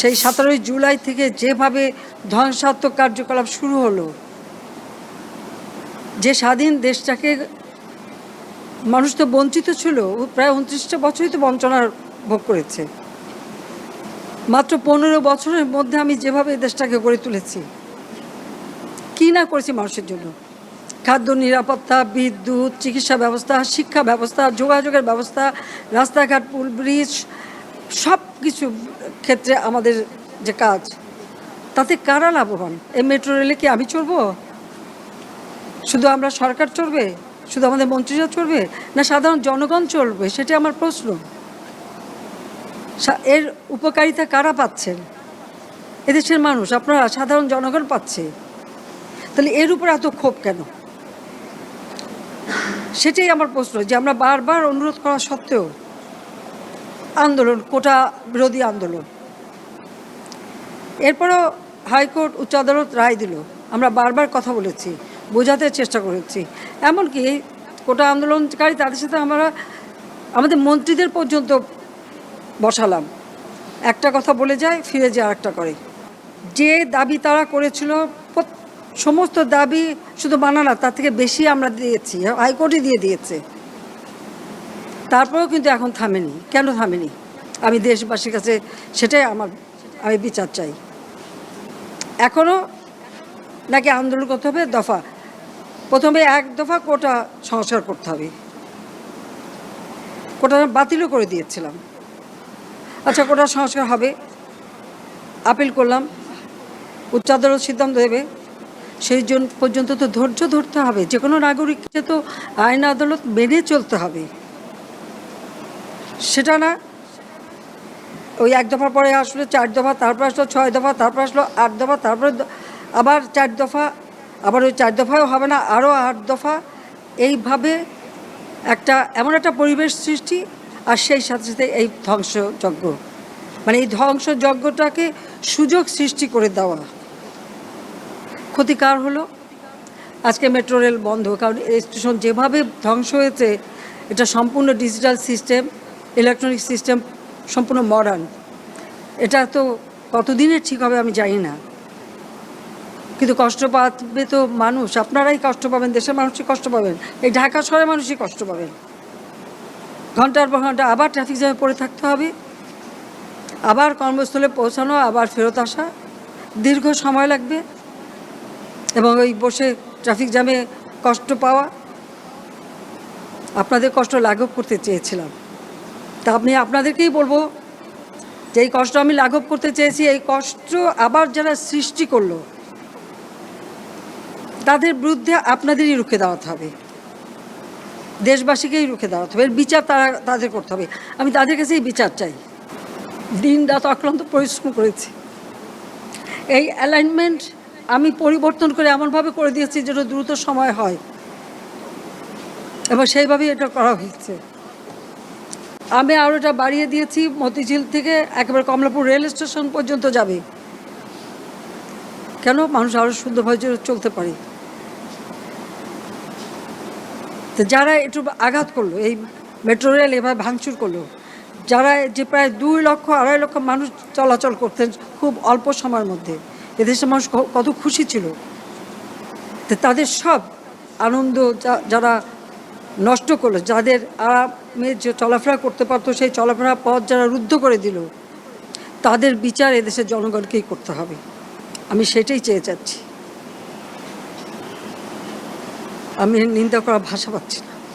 সেই 17 জুলাই থেকে যেভাবে ধ্বংসাত্মক কার্যকলাপ শুরু হলো, যে স্বাধীন দেশটাকে মানুষ তো বঞ্চিত ছিল, প্রায় 29টা বছরই তো বঞ্চনার ভোগ করেছে। মাত্র 15 বছরের মধ্যে আমি যেভাবে দেশটাকে গড়ে তুলেছি, কী না করেছি মানুষের জন্য। খাদ্য নিরাপত্তা, বিদ্যুৎ, চিকিৎসা ব্যবস্থা, শিক্ষা ব্যবস্থা, যোগাযোগের ব্যবস্থা, রাস্তাঘাট, পুল ব্রিজ, সব কিছু ক্ষেত্রে আমাদের যে কাজ, তাতে কারা লাভবান? এই মেট্রো রেলে কি আমি চড়বো? শুধু আমরা সরকার চড়বে? শুধু আমাদের মন্ত্রীরা চড়বে? না সাধারণ জনগণ চলবে? সেটা আমার প্রশ্ন। এর উপকারিতা কারা পাচ্ছেন? এদেশের মানুষ, আপনারা, সাধারণ জনগণ পাচ্ছে। তাহলে এর উপর এত ক্ষোভ কেন? সেটাই আমার প্রশ্ন, যে আমরা বারবার অনুরোধ করা সত্ত্বেও আন্দোলন, কোটা বিরোধী আন্দোলন, এরপরও হাইকোর্ট, উচ্চ আদালত রায় দিল। আমরা বারবার কথা বলেছি, বোঝাতে চেষ্টা করেছি। এমনকি কোটা আন্দোলনকারী তাদের সাথে আমরা আমাদের মন্ত্রীদের পর্যন্ত বসালাম। একটা কথা বলে যায়, ফিরে যায় আরেকটা করে। যে দাবি তারা করেছিল, সমস্ত দাবি শুধু মানা না, তার থেকে বেশি আমরা দিয়েছি, হাইকোর্টই দিয়ে দিয়েছে। তারপরেও কিন্তু এখন থামেনি। কেন থামেনি? আমি দেশবাসীর কাছে সেটাই আমি বিচার চাই। এখনও নাকি আন্দোলন করতে হবে দফা, প্রথমে 1 দফা কোটা সংস্কার করতে হবে। কোটা বাতিলও করে দিয়েছিলাম। আচ্ছা, কোটা সংস্কার হবে, আপিল করলাম, উচ্চ আদালত সিদ্ধান্ত দেবে। সেই জন্য পর্যন্ত তো ধৈর্য ধরতে হবে। যে কোনো নাগরিককে তো আইন আদালত মেনে চলতে হবে। সেটা না, ওই 1 দফার পরে আসলো 4 দফা, তারপর আসলো 6 দফা, তারপর আসলো 8 দফা, তারপরে আবার 4 দফা, আবার ওই 4 দফাও হবে না, আরও 8 দফা। এইভাবে এমন একটা পরিবেশ সৃষ্টি, আর সেই সাথে সাথে এই ধ্বংসযজ্ঞ, মানে এই ধ্বংসযজ্ঞটাকে সুযোগ সৃষ্টি করে দেওয়া। ক্ষতিকার হলো আজকে মেট্রো রেল বন্ধ, কারণ স্টেশন যেভাবে ধ্বংস হয়েছে, এটা সম্পূর্ণ ডিজিটাল সিস্টেম, ইলেকট্রনিক সিস্টেম, সম্পূর্ণ মডার্ন। এটা তো কতদিনের ঠিক হবে আমি জানি না, কিন্তু কষ্ট পাবে তো মানুষ। আপনারাই কষ্ট পাবেন, দেশের মানুষই কষ্ট পাবেন, এই ঢাকা শহরের মানুষই কষ্ট পাবেন। ঘন্টার পর ঘন্টা আবার ট্রাফিক জ্যামে পড়ে থাকতে হবে, আবার কর্মস্থলে পৌঁছানো, আবার ফেরত আসা, দীর্ঘ সময় লাগবে, এবং ওই বসে ট্রাফিক জ্যামে কষ্ট পাওয়া। আপনাদের কষ্ট লাঘব করতে চেয়েছিলাম, তা আপনাদেরকেই বলবো যে এই কষ্ট আমি লাঘব করতে চেয়েছি। এই কষ্ট আবার যারা সৃষ্টি করলো, তাদের বিরুদ্ধে আপনাদেরই রুখে দাঁড়াতে হবে, দেশবাসীকেই রুখে দাঁড়াতে হবে। এর বিচার তাদের করতে হবে। আমি তাদের কাছেই বিচার চাই। দিন রাত অক্লান্ত পরিশ্রম করেছি। এই অ্যালাইনমেন্ট আমি পরিবর্তন করে এমনভাবে করে দিয়েছি যেন দ্রুত সময় হয়, এবং সেইভাবেই এটা করা হয়েছে। আমি আরও এটা বাড়িয়ে দিয়েছি, মতিঝিল থেকে একেবারে কমলাপুর রেল স্টেশন পর্যন্ত যাবে। কেন? মানুষ আরও সুন্দরভাবে চলতে পারে। তো যারা একটু আঘাত করলো, এই মেট্রো রেল এভাবে ভাঙচুর করলো, যারা যে প্রায় 2 লক্ষ 2.5 লক্ষ মানুষ চলাচল করতেন খুব অল্প সময়ের মধ্যে, এদেশের মানুষ কত খুশি ছিল। তো তাদের সব আনন্দ যারা নষ্ট করলো, যাদের আরামে যে চলাফেরা করতে পারতো, সেই চলাফেরা পথ যারা রুদ্ধ করে দিল, তাদের বিচার এদেশের জনগণকেই করতে হবে। আমি সেটাই চেয়ে যাচ্ছি। আমি নিন্দা করার ভাষা পাচ্ছি না।